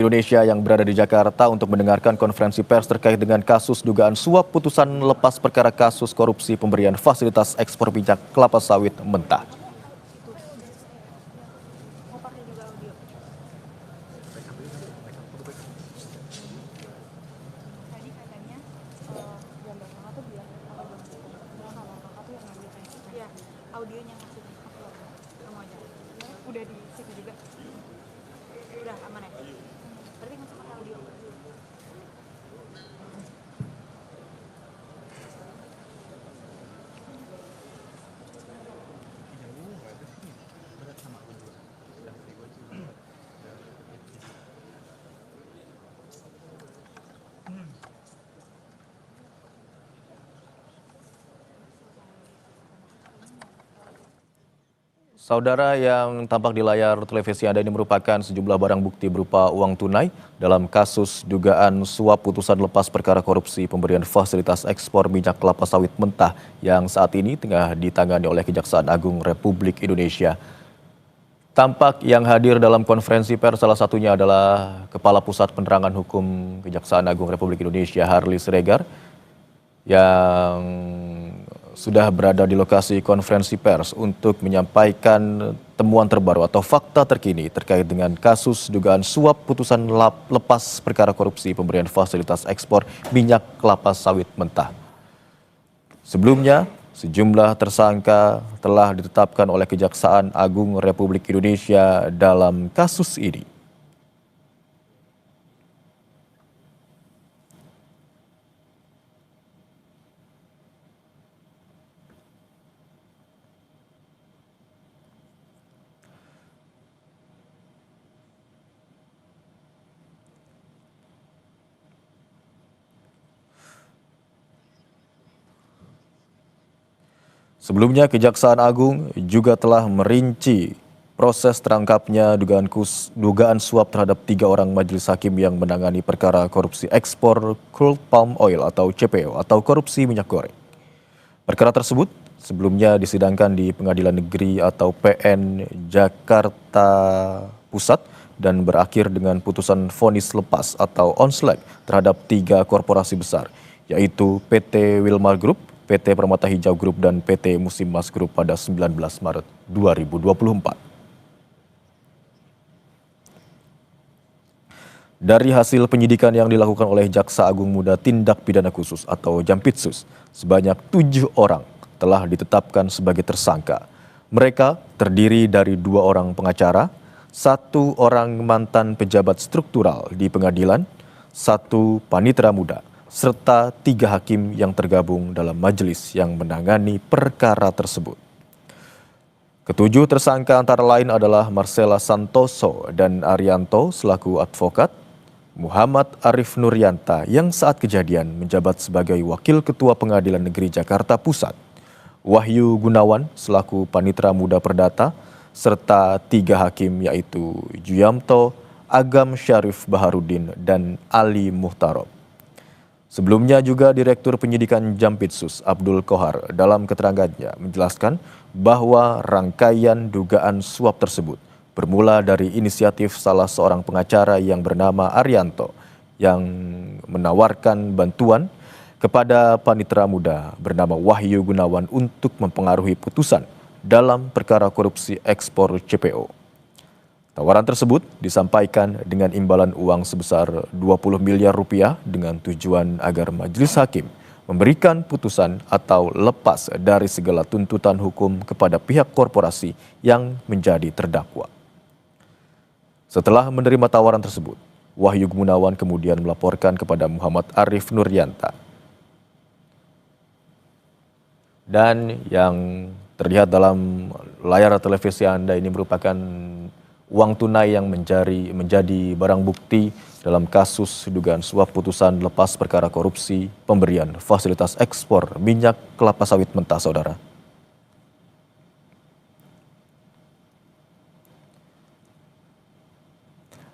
Indonesia yang berada di Jakarta untuk mendengarkan konferensi pers terkait dengan kasus dugaan suap putusan lepas perkara kasus korupsi pemberian fasilitas ekspor minyak kelapa sawit mentah. Audionya maksudnya kamu aja udah di situ juga udah aman ya berarti masuk pakai audio. Saudara, yang tampak di layar televisi Anda ini merupakan sejumlah barang bukti berupa uang tunai dalam kasus dugaan suap putusan lepas perkara korupsi pemberian fasilitas ekspor minyak kelapa sawit mentah yang saat ini tengah ditangani oleh Kejaksaan Agung Republik Indonesia. Tampak yang hadir dalam konferensi pers salah satunya adalah Kepala Pusat Penerangan Hukum Kejaksaan Agung Republik Indonesia, Harly Siregar, yang sudah berada di lokasi konferensi pers untuk menyampaikan temuan terbaru atau fakta terkini terkait dengan kasus dugaan suap putusan lepas perkara korupsi pemberian fasilitas ekspor minyak kelapa sawit mentah. Sebelumnya, sejumlah tersangka telah ditetapkan oleh Kejaksaan Agung Republik Indonesia dalam kasus ini. Sebelumnya, Kejaksaan Agung juga telah merinci proses terangkapnya dugaan suap terhadap 3 orang majelis hakim yang menangani perkara korupsi ekspor crude palm oil atau CPO atau korupsi minyak goreng. Perkara tersebut sebelumnya disidangkan di Pengadilan Negeri atau PN Jakarta Pusat dan berakhir dengan putusan vonis lepas atau onslaught terhadap 3 korporasi besar, yaitu PT Wilmar Group, PT Permata Hijau Group, dan PT Musim Mas Group pada 19 Maret 2024. Dari hasil penyidikan yang dilakukan oleh Jaksa Agung Muda Tindak Pidana Khusus atau Jampitsus, sebanyak 7 orang telah ditetapkan sebagai tersangka. Mereka terdiri dari 2 orang pengacara, 1 orang mantan pejabat struktural di pengadilan, 1 panitera muda, serta 3 hakim yang tergabung dalam majelis yang menangani perkara tersebut. Ketujuh tersangka antara lain adalah Marcella Santoso dan Arianto selaku advokat, Muhammad Arif Nuryanta yang saat kejadian menjabat sebagai Wakil Ketua Pengadilan Negeri Jakarta Pusat, Wahyu Gunawan selaku Panitera Muda Perdata, serta 3 hakim yaitu Juyamto, Agam Syarif Baharudin, dan Ali Muhtarob. Sebelumnya juga Direktur Penyidikan Jampitsus Abdul Kohar dalam keterangannya menjelaskan bahwa rangkaian dugaan suap tersebut bermula dari inisiatif salah seorang pengacara yang bernama Arianto yang menawarkan bantuan kepada panitera muda bernama Wahyu Gunawan untuk mempengaruhi putusan dalam perkara korupsi ekspor CPO. Tawaran tersebut disampaikan dengan imbalan uang sebesar 20 miliar rupiah dengan tujuan agar majelis hakim memberikan putusan atau lepas dari segala tuntutan hukum kepada pihak korporasi yang menjadi terdakwa. Setelah menerima tawaran tersebut, Wahyu Gunawan kemudian melaporkan kepada Muhammad Arif Nuryanta. Dan yang terlihat dalam layar televisi Anda ini merupakan uang tunai yang menjadi barang bukti dalam kasus dugaan suap putusan lepas perkara korupsi pemberian fasilitas ekspor minyak kelapa sawit mentah, saudara.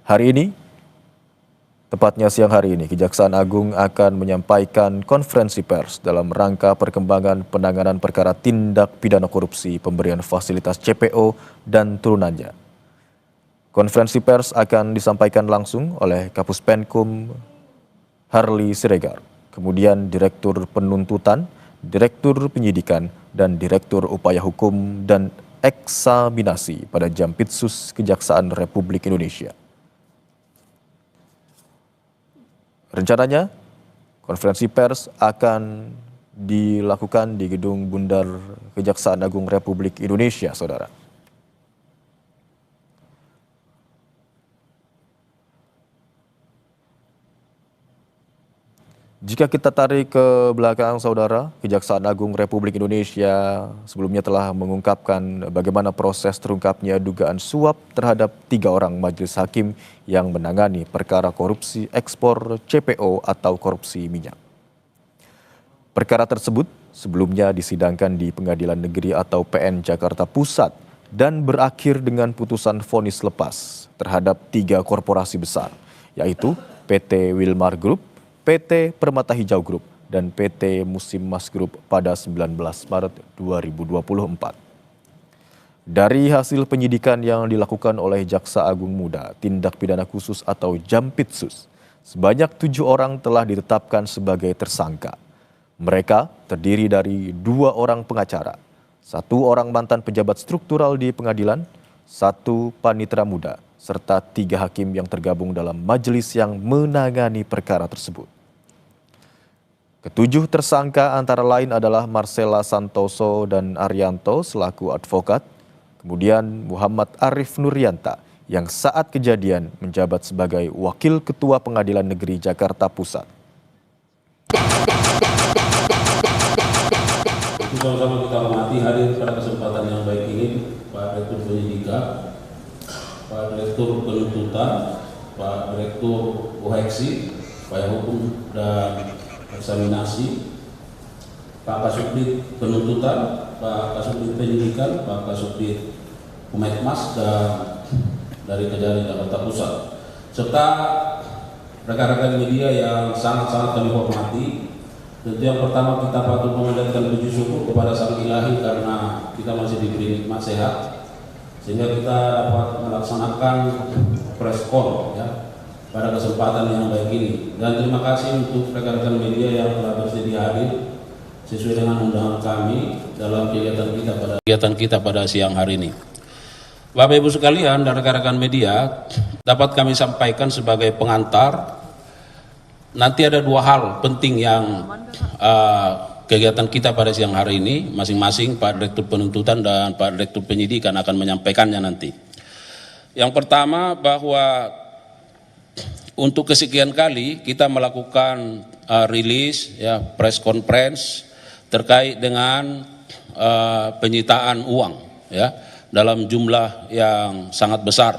Hari ini, tepatnya siang hari ini, Kejaksaan Agung akan menyampaikan konferensi pers dalam rangka perkembangan penanganan perkara tindak pidana korupsi pemberian fasilitas CPO dan turunannya. Konferensi pers akan disampaikan langsung oleh Kapus Penkum Harli Siregar, kemudian Direktur Penuntutan, Direktur Penyidikan, dan Direktur Upaya Hukum dan Eksaminasi pada Jampitsus Kejaksaan Republik Indonesia. Rencananya, konferensi pers akan dilakukan di Gedung Bundar Kejaksaan Agung Republik Indonesia, Saudara. Jika kita tarik ke belakang, Saudara, Kejaksaan Agung Republik Indonesia sebelumnya telah mengungkapkan bagaimana proses terungkapnya dugaan suap terhadap 3 orang majelis hakim yang menangani perkara korupsi ekspor CPO atau korupsi minyak. Perkara tersebut sebelumnya disidangkan di Pengadilan Negeri atau PN Jakarta Pusat dan berakhir dengan putusan vonis lepas terhadap 3 korporasi besar, yaitu PT Wilmar Group, PT Permata Hijau Group, dan PT Musim Mas Group pada 19 Maret 2024. Dari hasil penyidikan yang dilakukan oleh Jaksa Agung Muda Tindak Pidana Khusus atau Jampitsus, sebanyak 7 orang telah ditetapkan sebagai tersangka. Mereka terdiri dari 2 orang pengacara, 1 orang mantan pejabat struktural di pengadilan, 1 panitera muda, serta 3 hakim yang tergabung dalam majelis yang menangani perkara tersebut. Ketujuh tersangka antara lain adalah Marcella Santoso dan Arianto selaku advokat, kemudian Muhammad Arif Nurianta yang saat kejadian menjabat sebagai Wakil Ketua Pengadilan Negeri Jakarta Pusat. Itu sama-sama kita hormati hadir pada kesempatan yang baik ini Pak Direktur Penyidikan, Pak Direktur Penuntutan, Pak Direktur Uheksi, Upaya Hukum dan Eksaminasi, Pak Kasubdit Penuntutan, Pak Kasubdit Penyidikan, Pak Kasubdit Humas dan dari Kejari Jakarta Pusat, serta rekan-rekan media yang sangat-sangat kami hormati. Tentu yang pertama kita patut memanjatkan puji syukur kepada Sang Ilahi karena kita masih diberi nikmat sehat sehingga kita dapat melaksanakan press con ya pada kesempatan yang baik ini. Dan terima kasih untuk rekan-rekan media yang telah bersedia hadir sesuai dengan undangan kami dalam kegiatan kita pada siang hari ini. Bapak Ibu sekalian dan rekan-rekan media, dapat kami sampaikan sebagai pengantar, nanti ada 2 hal penting yang kegiatan kita pada siang hari ini, masing-masing Pak Direktur Penuntutan dan Pak Direktur Penyidikan akan menyampaikannya nanti. Yang pertama bahwa untuk kesekian kali kita melakukan rilis ya press conference terkait dengan penyitaan uang ya dalam jumlah yang sangat besar,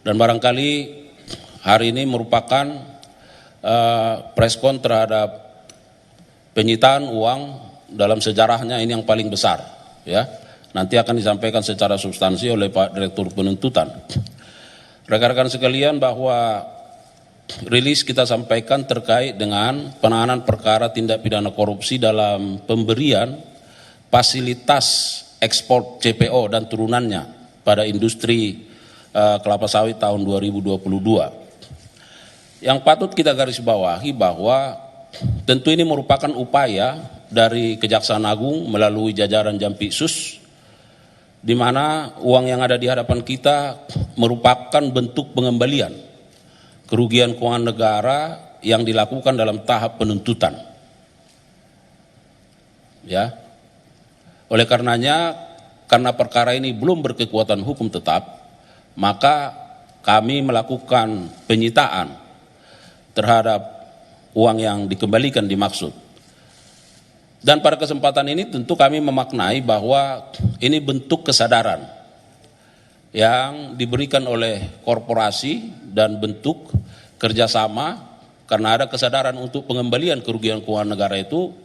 dan barangkali hari ini merupakan press con terhadap penyitaan uang dalam sejarahnya ini yang paling besar ya. Nanti akan disampaikan secara substansi oleh Pak Direktur Penuntutan. Rekan-rekan sekalian, bahwa rilis kita sampaikan terkait dengan penanganan perkara tindak pidana korupsi dalam pemberian fasilitas ekspor CPO dan turunannya pada industri kelapa sawit tahun 2022. Yang patut kita garis bawahi bahwa tentu ini merupakan upaya dari Kejaksaan Agung melalui jajaran Jampitsus, di mana uang yang ada di hadapan kita merupakan bentuk pengembalian kerugian keuangan negara yang dilakukan dalam tahap penuntutan. Ya. Oleh karenanya, karena perkara ini belum berkekuatan hukum tetap, maka kami melakukan penyitaan terhadap uang yang dikembalikan dimaksud. Dan pada kesempatan ini tentu kami memaknai bahwa ini bentuk kesadaran yang diberikan oleh korporasi dan bentuk kerjasama karena ada kesadaran untuk pengembalian kerugian keuangan negara itu,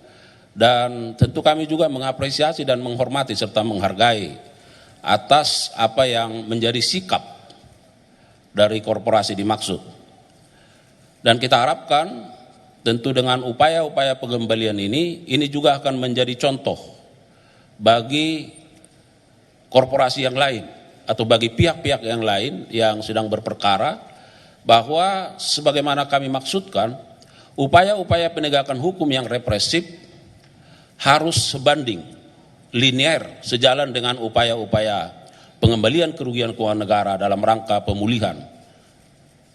dan tentu kami juga mengapresiasi dan menghormati serta menghargai atas apa yang menjadi sikap dari korporasi dimaksud. Dan kita harapkan tentu dengan upaya-upaya pengembalian ini juga akan menjadi contoh bagi korporasi yang lain atau bagi pihak-pihak yang lain yang sedang berperkara bahwa sebagaimana kami maksudkan, upaya-upaya penegakan hukum yang represif harus sebanding, linear, sejalan dengan upaya-upaya pengembalian kerugian keuangan negara dalam rangka pemulihan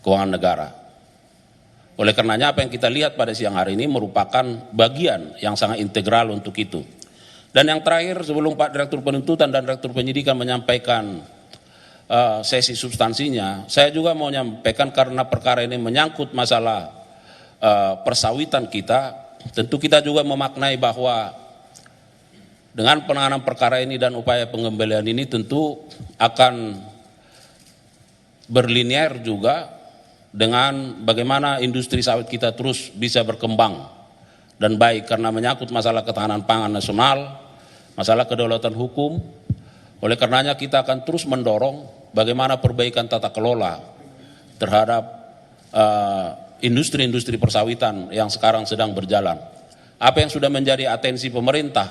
keuangan negara. Oleh karenanya apa yang kita lihat pada siang hari ini merupakan bagian yang sangat integral untuk itu. Dan yang terakhir, sebelum Pak Direktur Penuntutan dan Direktur Penyidikan menyampaikan sesi substansinya, saya juga mau menyampaikan karena perkara ini menyangkut masalah persawitan kita, tentu kita juga memaknai bahwa dengan penanganan perkara ini dan upaya pengembalian ini tentu akan berlinear juga dengan bagaimana industri sawit kita terus bisa berkembang dan baik karena menyangkut masalah ketahanan pangan nasional, masalah kedaulatan hukum. Oleh karenanya kita akan terus mendorong bagaimana perbaikan tata kelola terhadap industri-industri persawitan yang sekarang sedang berjalan. Apa yang sudah menjadi atensi pemerintah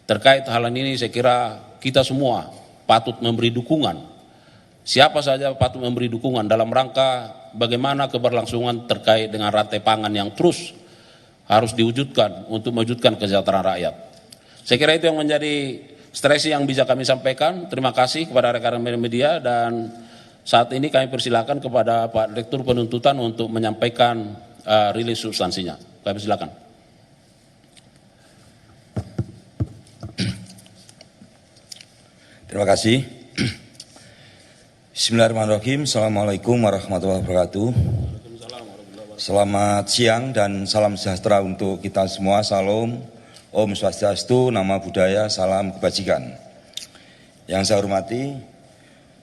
terkait hal ini, saya kira kita semua patut memberi dukungan. Siapa saja patut memberi dukungan dalam rangka bagaimana keberlangsungan terkait dengan rantai pangan yang terus harus diwujudkan untuk mewujudkan kesejahteraan rakyat. Saya kira itu yang menjadi stresi yang bisa kami sampaikan. Terima kasih kepada rekan-rekan media dan saat ini kami persilakan kepada Pak Direktur Penuntutan untuk menyampaikan rilis substansinya. Kami persilakan. Terima kasih. Bismillahirrahmanirrahim. Assalamualaikum warahmatullahi wabarakatuh. Selamat siang dan salam sejahtera untuk kita semua. Salam, Om Swastiastu, Nama Budaya, Salam Kebajikan. Yang saya hormati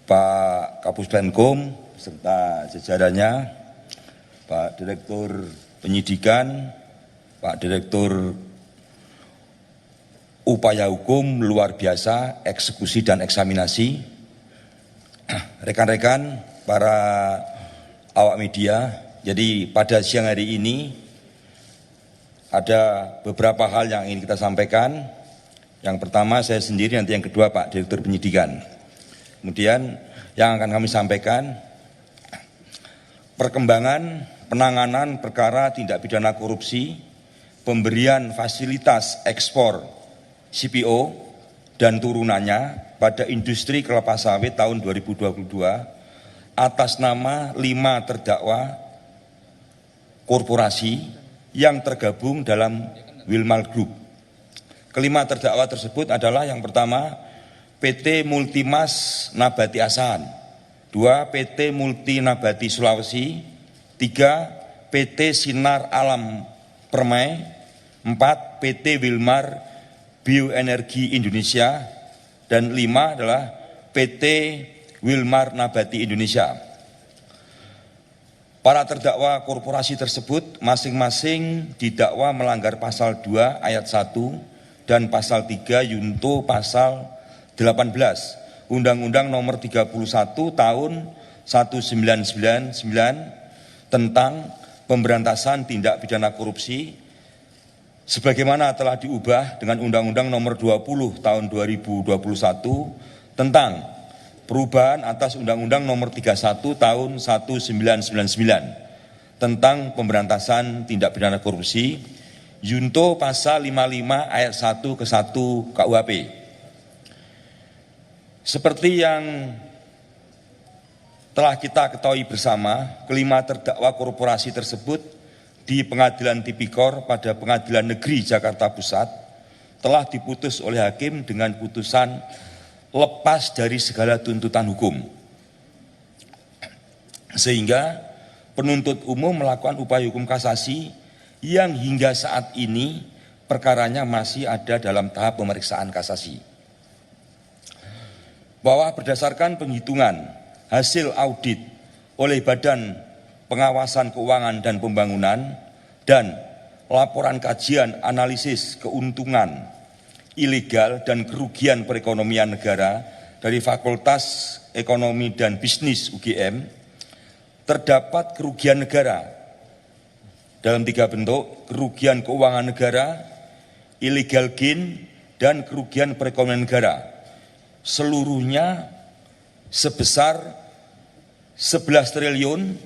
Pak Kapus Penkum serta jajarannya, Pak Direktur Penyidikan, Pak Direktur Upaya Hukum Luar Biasa, Eksekusi dan Eksaminasi, rekan-rekan, para awak media. Jadi pada siang hari ini ada beberapa hal yang ingin kita sampaikan. Yang pertama saya sendiri, nanti yang kedua Pak Direktur Penyidikan. Kemudian yang akan kami sampaikan, perkembangan penanganan perkara tindak pidana korupsi, pemberian fasilitas ekspor CPO dan turunannya pada industri kelapa sawit tahun 2022 atas nama 5 terdakwa korporasi yang tergabung dalam Wilmar Group. Kelima terdakwa tersebut adalah yang pertama PT Multimas Nabati Asahan, 2 PT Multi Nabati Sulawesi, 3 PT Sinar Alam Permai, 4 PT Wilmar Bioenergi Indonesia, dan 5 adalah PT Wilmar Nabati Indonesia. Para terdakwa korporasi tersebut masing-masing didakwa melanggar pasal 2 ayat 1 dan pasal 3 Yunto pasal 18 Undang-Undang Nomor 31 Tahun 1999 tentang pemberantasan tindak pidana korupsi sebagaimana telah diubah dengan Undang-Undang Nomor 20 Tahun 2021 tentang perubahan atas Undang-Undang Nomor 31 Tahun 1999 tentang pemberantasan tindak pidana korupsi, Yunto pasal 55 ayat 1 ke 1 KUHP. Seperti yang telah kita ketahui bersama, kelima terdakwa korporasi tersebut di Pengadilan Tipikor pada Pengadilan Negeri Jakarta Pusat telah diputus oleh hakim dengan putusan lepas dari segala tuntutan hukum. Sehingga penuntut umum melakukan upaya hukum kasasi yang hingga saat ini perkaranya masih ada dalam tahap pemeriksaan kasasi. Bahwa berdasarkan penghitungan hasil audit oleh Badan Pengawasan Keuangan dan Pembangunan dan laporan kajian analisis keuntungan ilegal dan kerugian perekonomian negara dari Fakultas Ekonomi dan Bisnis UGM, terdapat kerugian negara dalam 3 bentuk: kerugian keuangan negara, illegal gain, dan kerugian perekonomian negara. Seluruhnya sebesar 11 triliun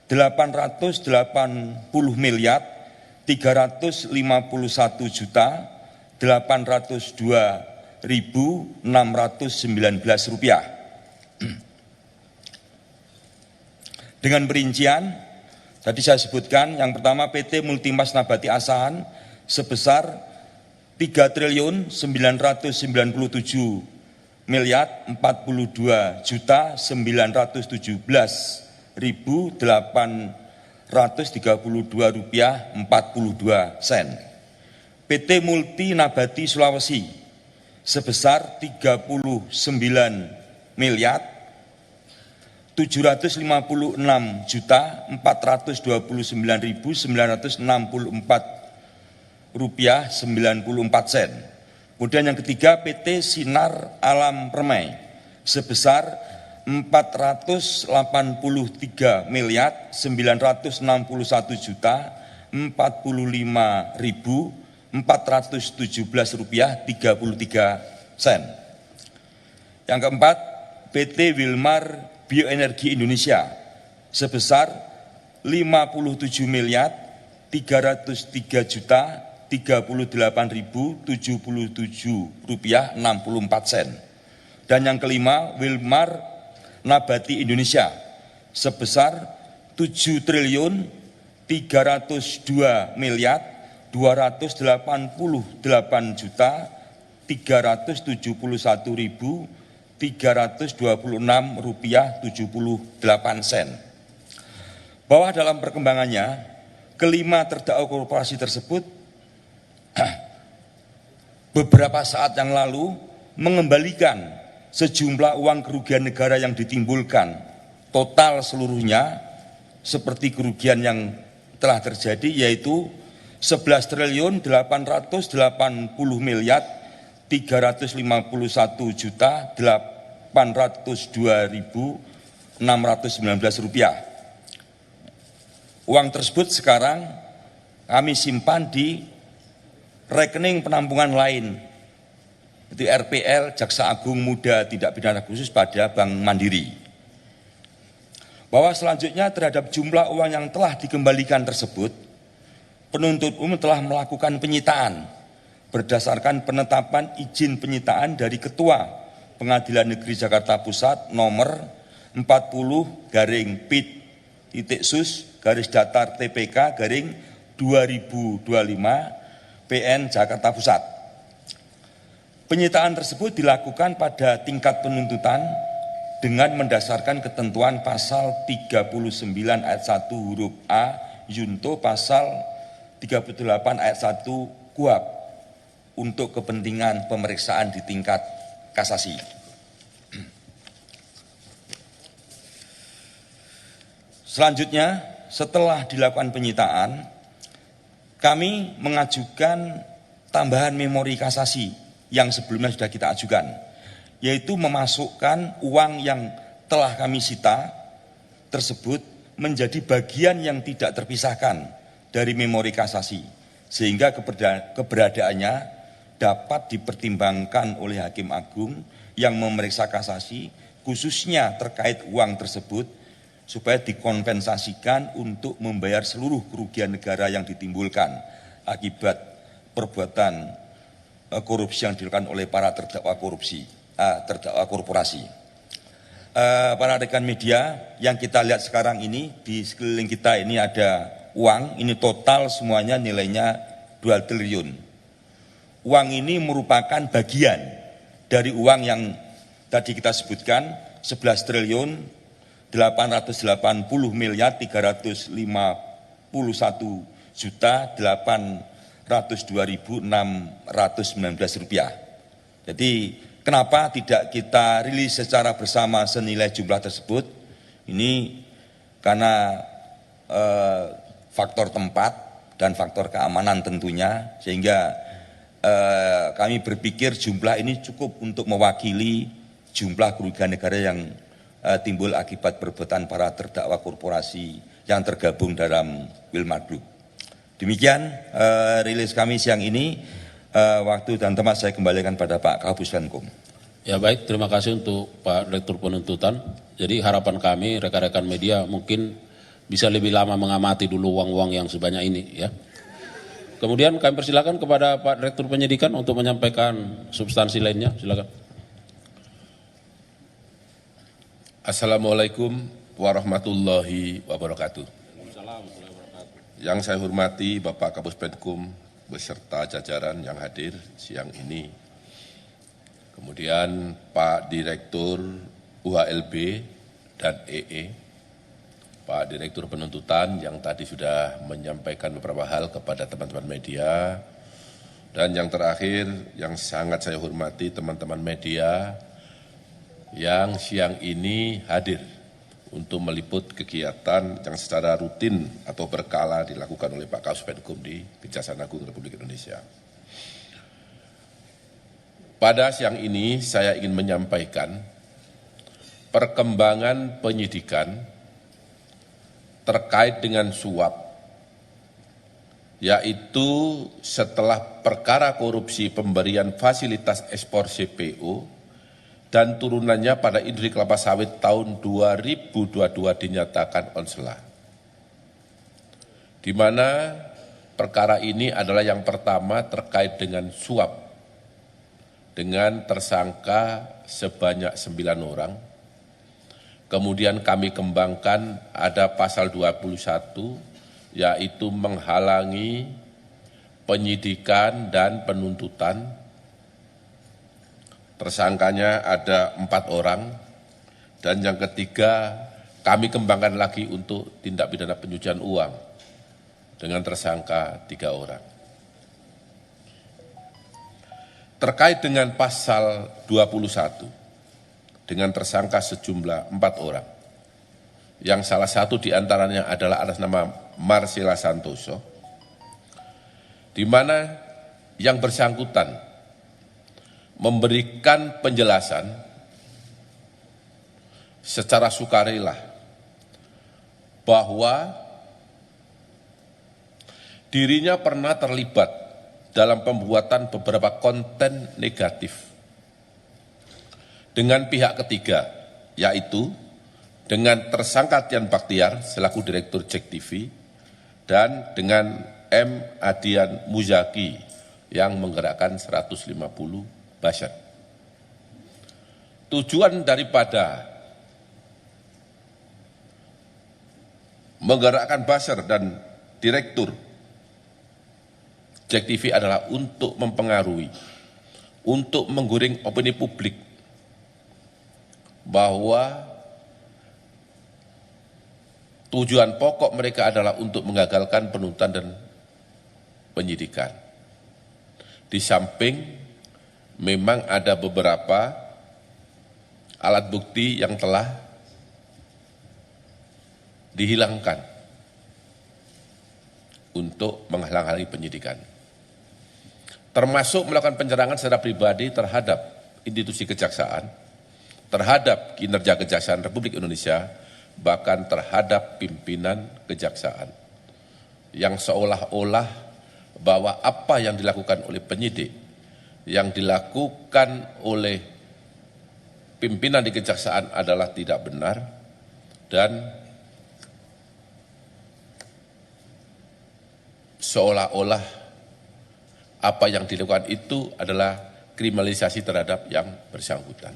880 miliar 351 juta 802.619 rupiah. Dengan perincian, tadi saya sebutkan, yang pertama PT Multimas Nabati Asahan sebesar 3 triliun 997 miliar 42 juta 917.832 rupiah 42 sen. PT Multi Nabati Sulawesi sebesar 39 miliar 756 juta 429.964 rupiah 94 sen. Kemudian yang ketiga PT Sinar Alam Permai sebesar 483 miliar 961 juta 45.417 rupiah 33 sen. Yang keempat PT Wilmar Bioenergi Indonesia sebesar 57 miliar 303 juta 38.077 rupiah 64 sen. Dan yang kelima Wilmar Nabati Indonesia sebesar 7 triliun 302 miliar 288 juta 371.326 rupiah 78 sen. Bahwa dalam perkembangannya, kelima terdakwa korporasi tersebut beberapa saat yang lalu mengembalikan sejumlah uang kerugian negara yang ditimbulkan, total seluruhnya seperti kerugian yang telah terjadi yaitu 11 triliun 880 miliar 351 juta 802.619 rupiah. Uang tersebut sekarang kami simpan di rekening penampungan lain, itu RPL Jaksa Agung Muda Tindak Pidana Khusus pada Bank Mandiri. Bahwa selanjutnya terhadap jumlah uang yang telah dikembalikan tersebut, penuntut umum telah melakukan penyitaan berdasarkan penetapan izin penyitaan dari Ketua Pengadilan Negeri Jakarta Pusat nomor 40-pit-sus-datar-TPK-2025 PN Jakarta Pusat. Penyitaan tersebut dilakukan pada tingkat penuntutan dengan mendasarkan ketentuan pasal 39 ayat 1 huruf A Yunto pasal 38 ayat 1 KUHP untuk kepentingan pemeriksaan di tingkat kasasi. Selanjutnya, setelah dilakukan penyitaan, kami mengajukan tambahan memori kasasi yang sebelumnya sudah kita ajukan, yaitu memasukkan uang yang telah kami sita tersebut menjadi bagian yang tidak terpisahkan dari memori kasasi, sehingga keberadaannya dapat dipertimbangkan oleh Hakim Agung yang memeriksa kasasi, khususnya terkait uang tersebut, supaya dikompensasikan untuk membayar seluruh kerugian negara yang ditimbulkan akibat perbuatan korupsi yang dilakukan oleh para terdakwa korporasi. Para rekan media, yang kita lihat sekarang ini di sekeliling kita ini ada uang, ini total semuanya nilainya 2 triliun. Uang ini merupakan bagian dari uang yang tadi kita sebutkan 11 triliun 880 miliar 351 juta 802.619 rupiah. Jadi kenapa tidak kita rilis secara bersama senilai jumlah tersebut? Ini karena faktor tempat dan faktor keamanan tentunya, sehingga kami berpikir jumlah ini cukup untuk mewakili jumlah kerugian negara yang timbul akibat perbuatan para terdakwa korporasi yang tergabung dalam Wilmar Group. Demikian rilis kami siang ini. Waktu dan tempat saya kembalikan pada Pak Kapus Penkum. Ya baik, terima kasih untuk Pak Direktur Penuntutan. Jadi harapan kami rekan-rekan media mungkin bisa lebih lama mengamati dulu uang-uang yang sebanyak ini ya. Kemudian kami persilakan kepada Pak Direktur Penyidikan untuk menyampaikan substansi lainnya, silakan. Assalamualaikum warahmatullahi wabarakatuh. Yang saya hormati Bapak Kapus Penkum beserta jajaran yang hadir siang ini. Kemudian Pak Direktur UHLB dan EE, Pak Direktur Penuntutan yang tadi sudah menyampaikan beberapa hal kepada teman-teman media. Dan yang terakhir yang sangat saya hormati teman-teman media yang siang ini hadir untuk meliput kegiatan yang secara rutin atau berkala dilakukan oleh Pak Kapus Penkum di Kejaksaan Agung Republik Indonesia. Pada siang ini saya ingin menyampaikan perkembangan penyidikan terkait dengan suap, yaitu setelah perkara korupsi pemberian fasilitas ekspor CPO dan turunannya pada industri kelapa sawit tahun 2022 dinyatakan onsela. Di mana perkara ini adalah yang pertama terkait dengan suap dengan tersangka sebanyak 9 orang. Kemudian kami kembangkan ada pasal 21 yaitu menghalangi penyidikan dan penuntutan. Tersangkanya ada 4 orang, dan yang ketiga kami kembangkan lagi untuk tindak pidana pencucian uang dengan tersangka 3 orang. Terkait dengan pasal 21 dengan tersangka sejumlah 4 orang, yang salah satu diantaranya adalah atas nama Marcella Santoso, di mana yang bersangkutan memberikan penjelasan secara sukarela bahwa dirinya pernah terlibat dalam pembuatan beberapa konten negatif dengan pihak ketiga, yaitu dengan tersangka Tian Baktiar selaku Direktur JEK TV dan dengan M. Adian Muzaki yang menggerakkan 150 buzzer. Tujuan daripada menggerakkan buzzer dan Direktur JEK TV adalah untuk mempengaruhi, untuk menggoring opini publik bahwa tujuan pokok mereka adalah untuk menggagalkan penuntutan dan penyidikan. Di samping memang ada beberapa alat bukti yang telah dihilangkan untuk menghalang-halangi penyidikan, termasuk melakukan penyerangan secara pribadi terhadap institusi kejaksaan, terhadap kinerja Kejaksaan Republik Indonesia, bahkan terhadap pimpinan kejaksaan, yang seolah-olah bahwa apa yang dilakukan oleh penyidik, yang dilakukan oleh pimpinan di kejaksaan adalah tidak benar, dan seolah-olah apa yang dilakukan itu adalah kriminalisasi terhadap yang bersangkutan.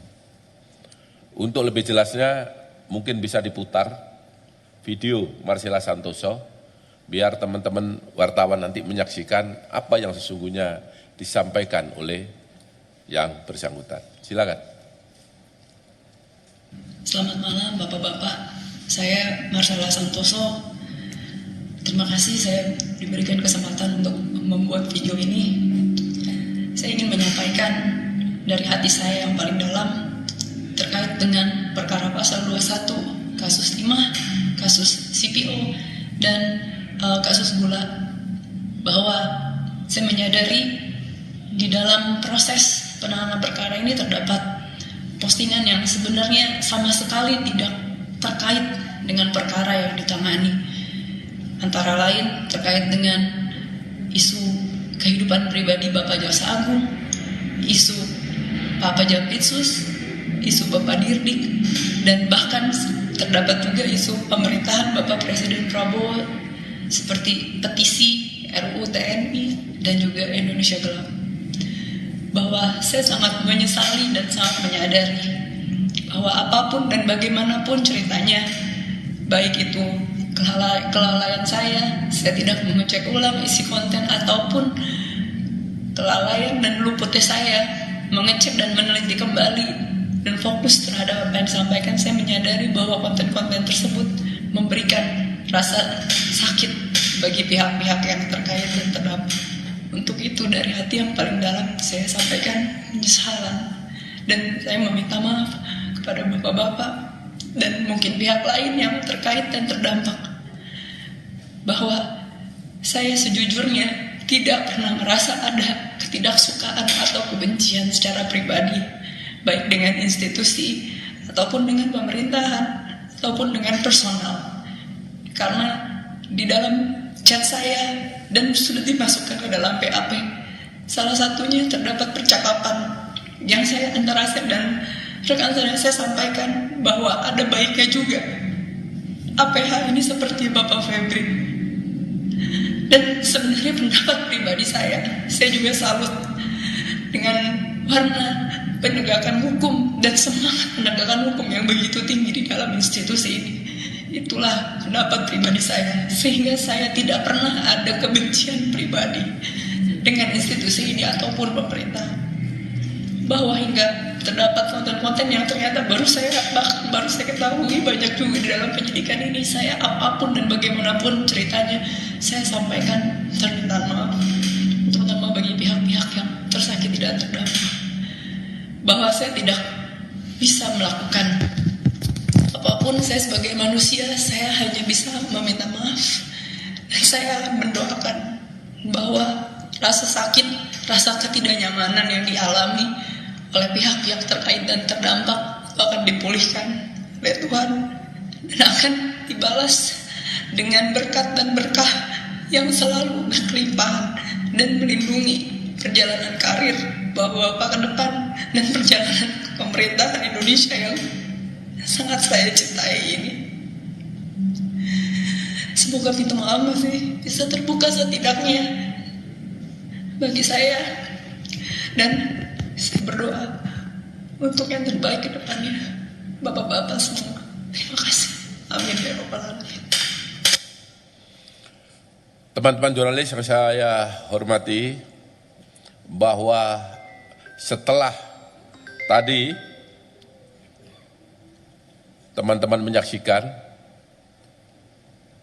Untuk lebih jelasnya mungkin bisa diputar video Marcella Santoso biar teman-teman wartawan nanti menyaksikan apa yang sesungguhnya disampaikan oleh yang bersangkutan. Silakan. Selamat malam Bapak-Bapak, saya Marcella Santoso. Terima kasih saya diberikan kesempatan untuk membuat video ini. Saya ingin menyampaikan dari hati saya yang paling dalam terkait dengan perkara pasal 21, kasus timah, kasus CPO, dan kasus gula, bahwa saya menyadari di dalam proses penanganan perkara ini terdapat postingan yang sebenarnya sama sekali tidak terkait dengan perkara yang ditangani. Antara lain terkait dengan isu kehidupan pribadi Bapak Jaksa Agung, isu Bapak Jampitsus, isu Bapak Dirdik, dan bahkan terdapat juga isu pemerintahan Bapak Presiden Prabowo seperti petisi RUU TNI dan juga Indonesia Gelap. Bahwa saya sangat menyesali dan sangat menyadari bahwa apapun dan bagaimanapun ceritanya, baik itu kelalaian saya tidak mengecek ulang isi konten, ataupun kelalaian dan luputnya saya mengecek dan meneliti kembali dan fokus terhadap apa yang disampaikan, saya menyadari bahwa konten-konten tersebut memberikan rasa sakit bagi pihak-pihak yang terkait dan terdampak. Untuk itu dari hati yang paling dalam saya sampaikan penyesalan, dan saya meminta maaf kepada bapak-bapak dan mungkin pihak lain yang terkait dan terdampak, bahwa saya sejujurnya tidak pernah merasa ada ketidaksukaan atau kebencian secara pribadi, baik dengan institusi ataupun dengan pemerintahan ataupun dengan personal. Karena di dalam chat saya dan sudah dimasukkan ke dalam PAP, salah satunya terdapat percakapan yang saya antara saya dan rekan saya sampaikan bahwa ada baiknya juga APH ini seperti Bapak Febri. Dan sebenarnya pendapat pribadi saya juga salut dengan warna penegakan hukum dan semangat penegakan hukum yang begitu tinggi di dalam institusi ini. Itulah pendapat pribadi saya, sehingga saya tidak pernah ada kebencian pribadi dengan institusi ini ataupun pemerintah. Bahwa hingga terdapat konten-konten yang ternyata baru saya ketahui banyak juga di dalam penyidikan ini, saya apapun dan bagaimanapun ceritanya saya sampaikan permintaan maaf, terutama bagi pihak-pihak yang tersakiti dan terdampak, bahwa saya tidak bisa melakukan apapun. Saya sebagai manusia, saya hanya bisa meminta maaf, dan saya mendoakan bahwa rasa sakit, rasa ketidaknyamanan yang dialami oleh pihak yang terkait dan terdampak akan dipulihkan oleh Tuhan dan akan dibalas dengan berkat dan berkah yang selalu berkelimpahan dan melindungi perjalanan karir Bapak-Bapak ke depan dan perjalanan pemerintahan Indonesia yang sangat saya cintai ini. Semoga pintu maaf masih bisa terbuka setidaknya bagi saya, dan saya berdoa untuk yang terbaik ke depannya Bapak-bapak semua. Terima kasih. Amin ya rabbal alamin. Teman-teman jurnalis yang saya hormati, bahwa setelah tadi teman-teman menyaksikan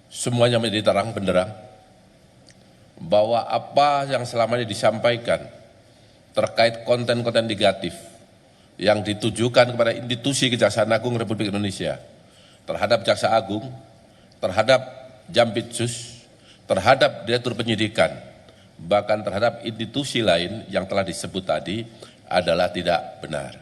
semuanya menjadi terang benderang bahwa apa yang selama ini disampaikan terkait konten-konten negatif yang ditujukan kepada institusi Kejaksaan Agung Republik Indonesia, terhadap Jaksa Agung, terhadap Jampitsus, terhadap Direktur Penyidikan, bahkan terhadap institusi lain yang telah disebut tadi adalah tidak benar.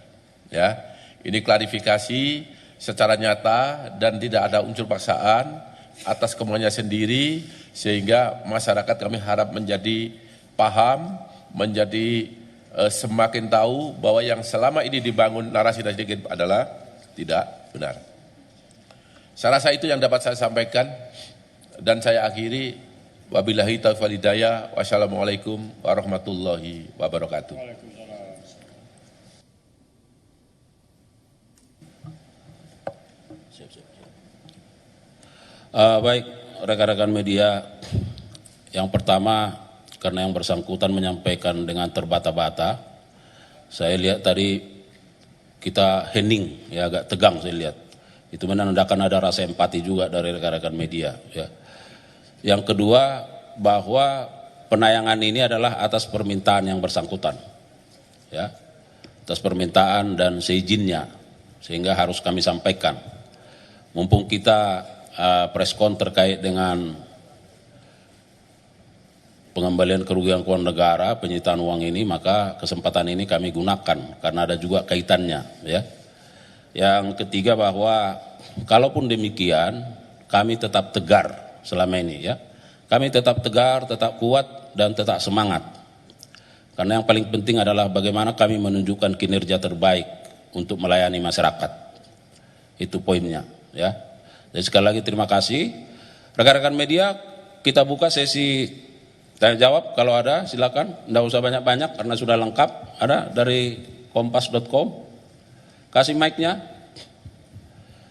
Ya, ini klarifikasi secara nyata dan tidak ada unsur paksaan atas kemauannya sendiri, sehingga masyarakat kami harap menjadi paham, menjadi semakin tahu bahwa yang selama ini dibangun narasi adalah tidak benar. Saya rasa itu yang dapat saya sampaikan, dan saya akhiri. Wabillahi taufiq wal hidayah. Wassalamualaikum warahmatullahi wabarakatuh. Baik, rekan-rekan media, yang pertama karena yang bersangkutan menyampaikan dengan terbata-bata, saya lihat tadi kita hening, ya agak tegang saya lihat. Itu menandakan ada rasa empati juga dari rekan-rekan media. Ya. Yang kedua, bahwa penayangan ini adalah atas permintaan yang bersangkutan, ya, atas permintaan dan seizinnya, sehingga harus kami sampaikan. Mumpung kita preskon terkait dengan pengembalian kerugian keuangan negara, penyitaan uang ini, maka kesempatan ini kami gunakan karena ada juga kaitannya, ya. Yang ketiga, bahwa kalaupun demikian kami tetap tegar selama ini, ya. Kami tetap tegar, tetap kuat dan tetap semangat. Karena yang paling penting adalah bagaimana kami menunjukkan kinerja terbaik untuk melayani masyarakat. Itu poinnya, ya. Jadi sekali lagi terima kasih. Rekan-rekan media, kita buka sesi tanya jawab, kalau ada silakan. Tidak usah banyak-banyak karena sudah lengkap. Ada dari kompas.com. Kasih mic-nya.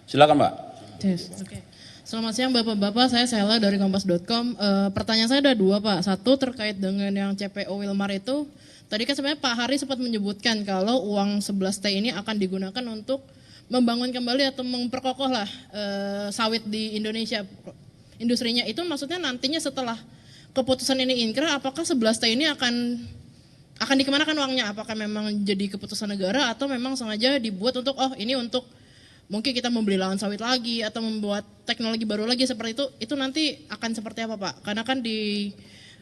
Silakan, Mbak. Yes, oke. Selamat siang Bapak-Bapak, saya Sela dari kompas.com. Pertanyaan saya ada dua Pak. Satu terkait dengan yang CPO Wilmar itu. Tadi kan sebenarnya Pak Hari sempat menyebutkan kalau uang 11T ini akan digunakan untuk membangun kembali atau memperkokoh lah sawit di Indonesia. Industrinya itu maksudnya nantinya setelah keputusan ini inkrah, apakah 11T ini akan dikemanakan uangnya? Apakah memang jadi keputusan negara atau memang sengaja dibuat untuk ini untuk mungkin kita membeli lahan sawit lagi atau membuat teknologi baru lagi seperti itu nanti akan seperti apa Pak? Karena kan di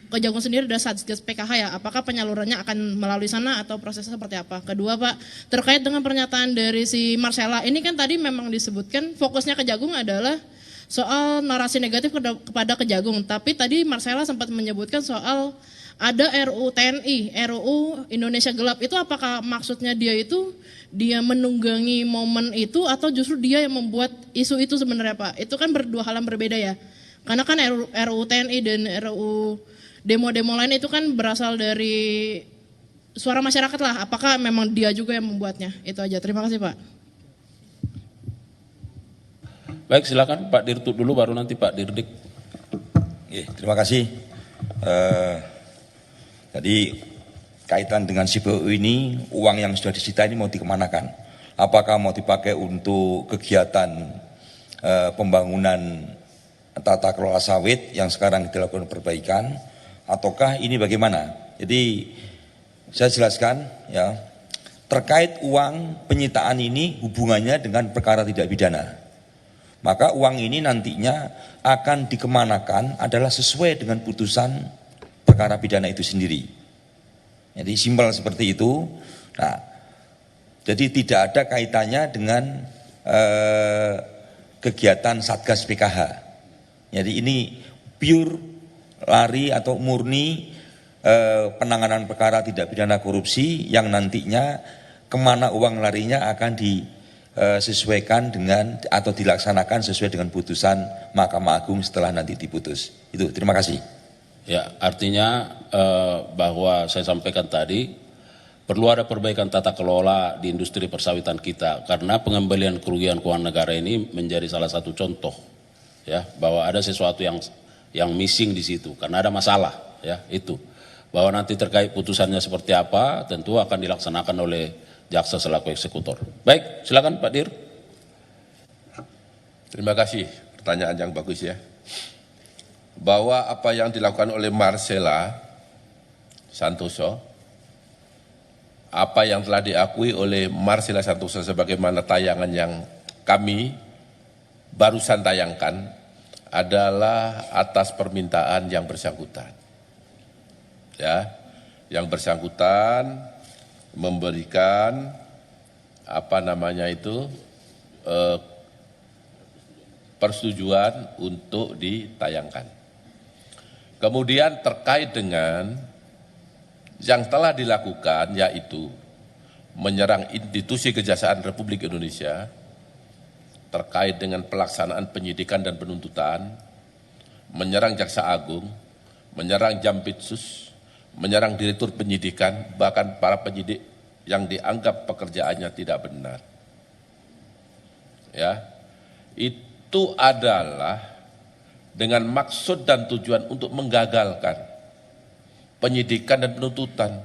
Kejagung sendiri ada Satgas PKH ya, apakah penyalurannya akan melalui sana atau prosesnya seperti apa? Kedua Pak, terkait dengan pernyataan dari si Marcella, ini kan tadi memang disebutkan fokusnya Kejagung adalah soal narasi negatif kepada Kejagung, tapi tadi Marcella sempat menyebutkan soal ada RUU TNI, RUU Indonesia Gelap, itu apakah maksudnya dia menunggangi momen itu atau justru dia yang membuat isu itu sebenarnya Pak? Itu kan dua hal yang berbeda ya, karena kan RUU TNI dan RUU demo-demo lain itu kan berasal dari suara masyarakat lah, apakah memang dia juga yang membuatnya? Itu aja, terima kasih Pak. Baik, silakan Pak Dirtut dulu, baru nanti Pak Dirdik. Terima kasih. Tadi kaitan dengan CPO ini, uang yang sudah disita ini mau dikemanakan? Apakah mau dipakai untuk kegiatan pembangunan tata kelola sawit yang sekarang dilakukan perbaikan, ataukah ini bagaimana? Jadi saya jelaskan ya, terkait uang penyitaan ini hubungannya dengan perkara tidak pidana. Maka uang ini nantinya akan dikemanakan adalah sesuai dengan putusan perkara pidana itu sendiri. Jadi simpel seperti itu. Nah, jadi tidak ada kaitannya dengan kegiatan Satgas PKH. Jadi ini pure lari atau murni penanganan perkara tidak pidana korupsi yang nantinya kemana uang larinya akan disesuaikan dengan atau dilaksanakan sesuai dengan putusan Mahkamah Agung setelah nanti diputus. Itu, terima kasih. Ya, artinya bahwa saya sampaikan tadi perlu ada perbaikan tata kelola di industri persawitan kita karena pengembalian kerugian keuangan negara ini menjadi salah satu contoh ya bahwa ada sesuatu yang missing di situ karena ada masalah ya itu. Bahwa nanti terkait putusannya seperti apa tentu akan dilaksanakan oleh jaksa selaku eksekutor. Baik, silakan Pak Dir. Terima kasih, pertanyaan yang bagus ya. Bahwa apa yang dilakukan oleh Marcella Santoso, apa yang telah diakui oleh Marcella Santoso sebagaimana tayangan yang kami barusan tayangkan adalah atas permintaan yang bersangkutan. Ya, yang bersangkutan memberikan persetujuan untuk ditayangkan. Kemudian terkait dengan yang telah dilakukan yaitu menyerang institusi Kejaksaan Republik Indonesia terkait dengan pelaksanaan penyidikan dan penuntutan, menyerang Jaksa Agung, menyerang Jampitsus, menyerang Direktur Penyidikan, bahkan para penyidik yang dianggap pekerjaannya tidak benar. Ya, itu adalah dengan maksud dan tujuan untuk menggagalkan penyidikan dan penuntutan,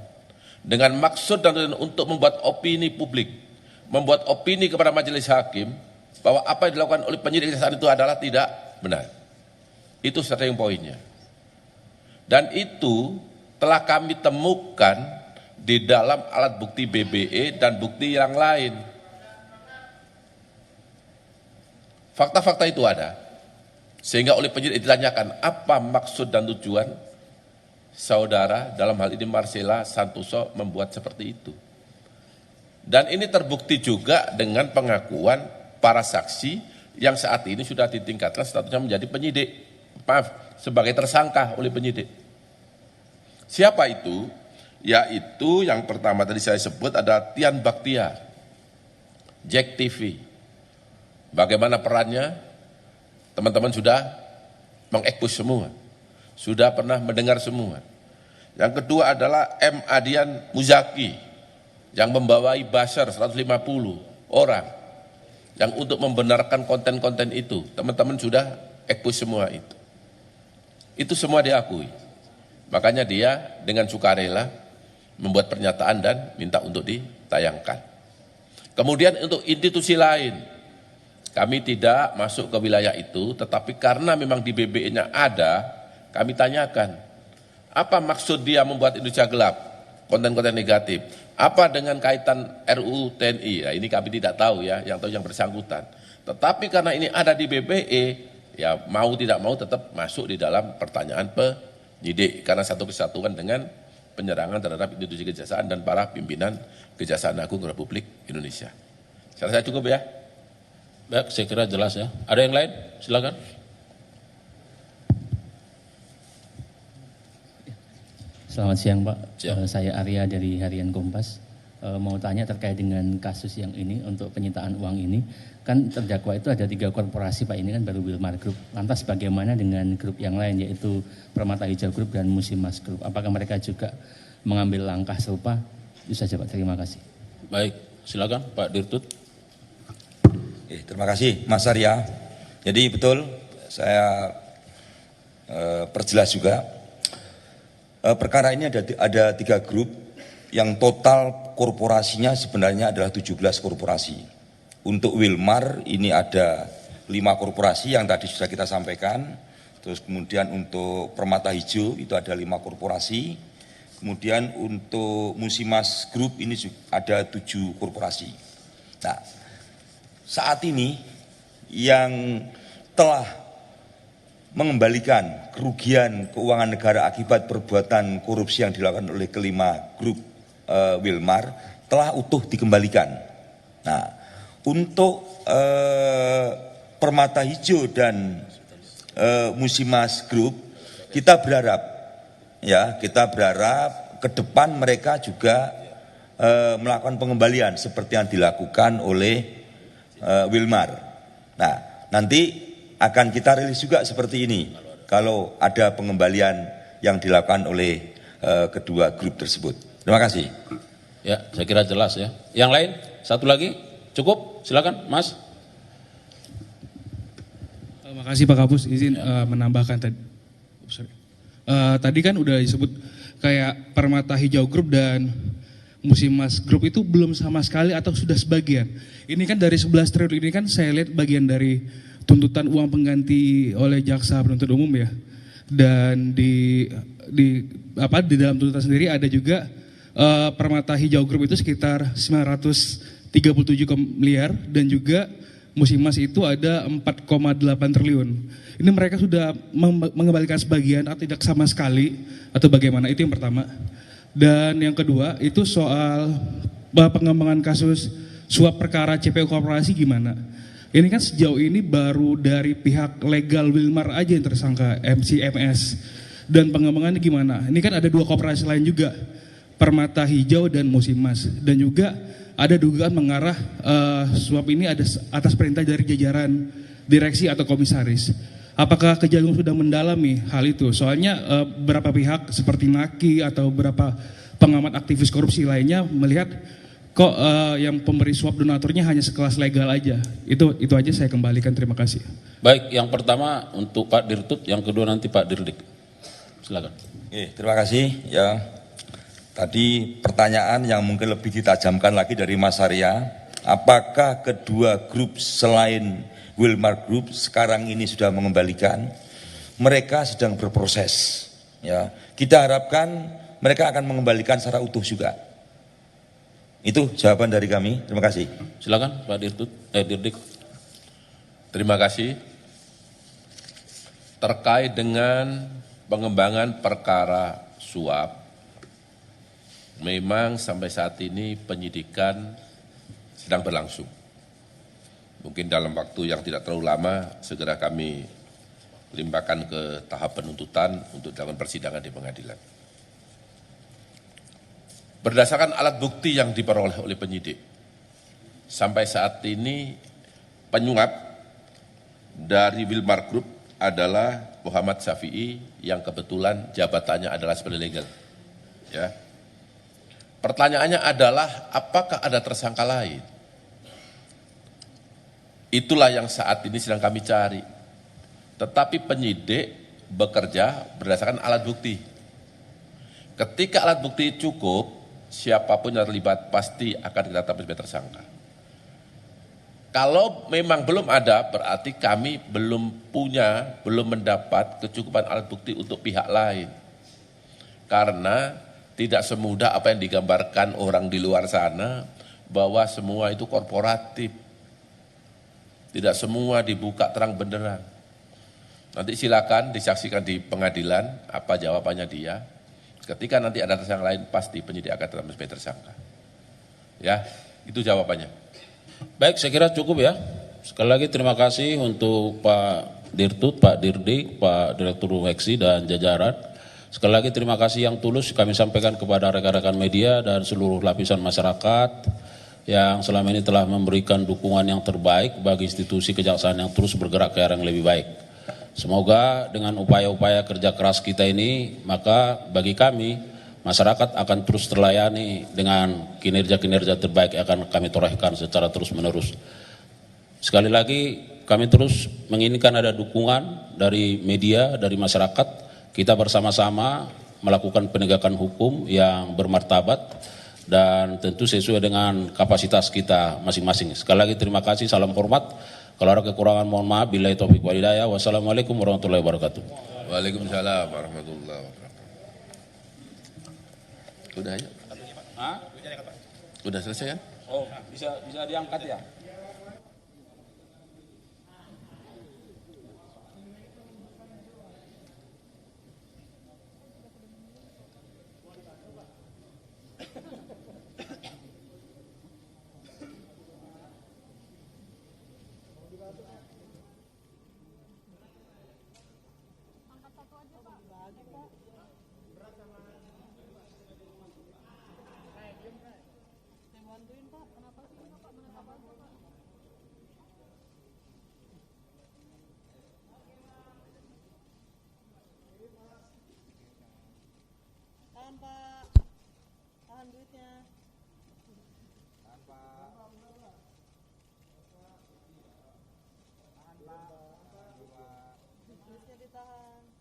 dengan maksud dan tujuan untuk membuat opini publik, membuat opini kepada majelis hakim bahwa apa yang dilakukan oleh penyidik saat itu adalah tidak benar. Itu starting pointnya. Dan itu telah kami temukan di dalam alat bukti BBE dan bukti yang lain. Fakta-fakta itu ada. Sehingga oleh penyidik ditanyakan apa maksud dan tujuan saudara dalam hal ini Marcella Santoso membuat seperti itu. Dan ini terbukti juga dengan pengakuan para saksi yang saat ini sudah ditingkatkan statusnya menjadi penyidik, sebagai tersangka oleh penyidik. Siapa itu? yaitu yang pertama tadi saya sebut ada Tian Baktia, Jack TV. Bagaimana perannya? Teman-teman sudah mengekspos semua, sudah pernah mendengar semua. Yang kedua adalah M. Adian Muzaki yang membawai buzzer 150 orang yang untuk membenarkan konten-konten itu. Teman-teman sudah ekspos semua itu. Itu semua diakui. Makanya dia dengan sukarela membuat pernyataan dan minta untuk ditayangkan. Kemudian untuk institusi lain, kami tidak masuk ke wilayah itu, tetapi karena memang di BBE-nya ada, kami tanyakan, apa maksud dia membuat Indonesia gelap, konten-konten negatif, apa dengan kaitan RUU TNI, nah, ini kami tidak tahu ya, yang tahu yang bersangkutan. Tetapi karena ini ada di BBE, ya mau tidak mau tetap masuk di dalam pertanyaan penyidik, karena satu kesatuan dengan penyerangan terhadap institusi kejaksaan dan para pimpinan Kejaksaan Agung Republik Indonesia. Saya rasa cukup ya. Baik, saya kira jelas ya. Ada yang lain? Silakan. Selamat siang Pak, Siang. Saya Arya dari Harian Kompas. Mau tanya terkait dengan kasus yang ini untuk penyitaan uang ini. Kan terdakwa itu ada 3 korporasi Pak, ini kan baru Wilmar Group. Lantas bagaimana dengan grup yang lain yaitu Permata Hijau Group dan Musimas Group? Apakah mereka juga mengambil langkah serupa? Itu saja Pak, terima kasih. Baik, silakan Pak Dirtut. Terima kasih Mas Arya. Jadi betul, saya perjelas juga. Perkara ini ada 3 grup yang total korporasinya sebenarnya adalah 17 korporasi. Untuk Wilmar ini ada 5 korporasi yang tadi sudah kita sampaikan. Terus kemudian untuk Permata Hijau itu ada 5 korporasi. Kemudian untuk Musimas Group ini ada 7 korporasi. Nah, saat ini yang telah mengembalikan kerugian keuangan negara akibat perbuatan korupsi yang dilakukan oleh kelima grup Wilmar telah utuh dikembalikan. Nah, untuk Permata Hijau dan Musimas Group kita berharap ke depan mereka juga melakukan pengembalian seperti yang dilakukan oleh Wilmar. Nah, nanti akan kita rilis juga seperti ini kalau ada pengembalian yang dilakukan oleh kedua grup tersebut. Terima kasih. Ya, saya kira jelas ya. Yang lain? Satu lagi? Cukup? Silakan, Mas. Terima kasih Pak Kapus, izin menambahkan tadi. Tadi kan udah disebut kayak Permata Hijau Group dan Musimas Group itu belum sama sekali atau sudah sebagian. Ini kan dari 11 triliun ini kan saya lihat bagian dari tuntutan uang pengganti oleh jaksa penuntut umum ya. Dan di dalam tuntutan sendiri ada juga Permata Hijau Group itu sekitar 937 miliar dan juga Musimas itu ada 4,8 triliun. Ini mereka sudah mengembalikan sebagian atau tidak sama sekali atau bagaimana? Itu yang pertama. Dan yang kedua itu soal pengembangan kasus suap perkara CPO Korporasi gimana? Ini kan sejauh ini baru dari pihak legal Wilmar aja yang tersangka MCMS. Dan pengembangannya gimana? Ini kan ada 2 korporasi lain juga, Permata Hijau dan Musimas. Dan juga ada dugaan mengarah suap ini ada atas perintah dari jajaran direksi atau komisaris. Apakah Kejagung sudah mendalami hal itu? Soalnya beberapa pihak seperti Naki atau beberapa pengamat aktivis korupsi lainnya melihat kok yang pemberi suap donaturnya hanya sekelas legal aja. Itu aja saya kembalikan, terima kasih. Baik, yang pertama untuk Pak Dirtut, yang kedua nanti Pak Dirdik. Silakan. Terima kasih ya. Tadi pertanyaan yang mungkin lebih ditajamkan lagi dari Mas Arya, apakah kedua grup selain Wilmar Group sekarang ini sudah mengembalikan? Mereka sedang berproses. Ya, kita harapkan mereka akan mengembalikan secara utuh juga. Itu jawaban dari kami. Terima kasih. Silakan Pak Dirtut, Dirdik. Terima kasih. Terkait dengan pengembangan perkara suap, memang sampai saat ini penyidikan sedang berlangsung. Mungkin dalam waktu yang tidak terlalu lama segera kami limpahkan ke tahap penuntutan untuk dilakukan persidangan di pengadilan. Berdasarkan alat bukti yang diperoleh oleh penyidik, sampai saat ini penyuap dari Wilmar Group adalah Muhammad Syafi'i yang kebetulan jabatannya adalah sebagai legal. Ya. Pertanyaannya adalah apakah ada tersangka lain? Itulah yang saat ini sedang kami cari. Tetapi penyidik bekerja berdasarkan alat bukti. Ketika alat bukti cukup, siapapun yang terlibat pasti akan kita tetapkan sebagai tersangka. Kalau memang belum ada, berarti kami belum mendapat kecukupan alat bukti untuk pihak lain. Karena tidak semudah apa yang digambarkan orang di luar sana, bahwa semua itu korporatif. Tidak semua dibuka terang benderang. Nanti silakan disaksikan di pengadilan apa jawabannya dia. Ketika nanti ada tersangka lain, pasti penyidik akan tetap sebagai tersangka. Ya, itu jawabannya. Baik, saya kira cukup ya. Sekali lagi terima kasih untuk Pak Dirtut, Pak Dirdik, Pak Direktur Weksi dan jajaran. Sekali lagi terima kasih yang tulus kami sampaikan kepada rekan-rekan media dan seluruh lapisan masyarakat yang selama ini telah memberikan dukungan yang terbaik bagi institusi kejaksaan yang terus bergerak ke arah yang lebih baik. Semoga dengan upaya-upaya kerja keras kita ini, maka bagi kami, masyarakat akan terus terlayani dengan kinerja-kinerja terbaik yang akan kami torehkan secara terus-menerus. Sekali lagi, kami terus menginginkan ada dukungan dari media, dari masyarakat. Kita bersama-sama melakukan penegakan hukum yang bermartabat dan tentu sesuai dengan kapasitas kita masing-masing. Sekali lagi terima kasih, salam hormat. Kalau ada kekurangan mohon maaf. Billahi taufiq wal hidayah. Wassalamualaikum warahmatullahi wabarakatuh. Waalaikumsalam warahmatullahi wabarakatuh. Udah ya? Udah selesai kan? Oh, bisa diangkat ya? Tahan Pak, tahan duitnya. Tahan Pak. Tahan Pak. Duitnya ditahan.